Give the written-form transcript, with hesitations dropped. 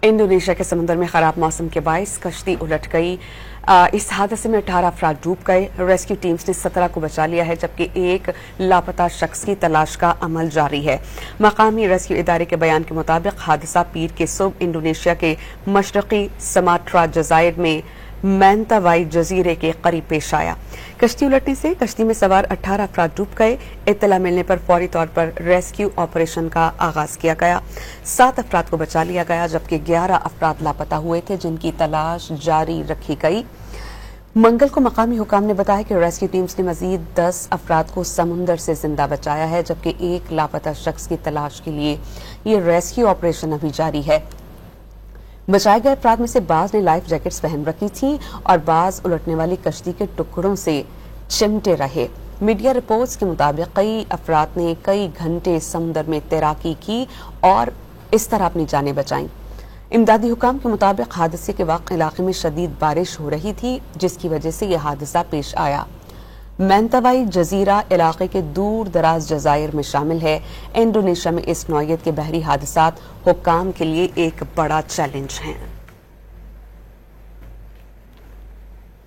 Indonesia के समुद्र में खराब मौसम के बायस कश्ती उलट गई। इस हादसे में 18 अफराद डूब गए। रेस्क्यू टीम्स ने 17 को बचा लिया है, जबकि एक लापता शख्स की तलाश का अमल जारी है। मकामी रेस्क्यू इदारे के बयान के मुताबिक हादसा पीर के सुबह इंडोनेशिया के मशरकी समाट्रा जजायर में मैंतावाई जजीरे के करीब पेश आया। कश्ती उलटने से कश्ती में सवार 18 अफराद डूब गए। इत्तला मिलने पर फौरी तौर पर रेस्क्यू ऑपरेशन का आगाज किया गया। 7 अफराद को बचा लिया गया, जबकि 11 अफराद लापता हुए थे, जिनकी तलाश जारी रखी गई। मंगल को मकामी हुकाम ने बताया कि रेस्क्यू टीम्स ने मजीद 10 अफराद को समुंदर से जिंदा बचाया है, जबकि एक लापता शख्स की तलाश के लिए ये रेस्क्यू ऑपरेशन अभी जारी है। बचाए गए अफराद में से बाज ने लाइफ जैकेट्स पहन रखी थी और बाज उलटने वाली कश्ती के टुकड़ों से चिमटे रहे। मीडिया रिपोर्ट्स के मुताबिक कई अफराद ने कई घंटे समुद्र में तैराकी की और इस तरह अपनी जानें बचाईं। इमदादी हुकाम के मुताबिक हादसे के वक्त इलाके में शदीद बारिश हो रही थी, जिसकी वजह से यह हादसा पेश आया। मैंतावाई जजीरा इलाके के दूर दराज जजायर में शामिल है। इंडोनेशिया में इस नौयत के बहरी हादसात हुक्काम के लिए एक बड़ा चैलेंज हैं।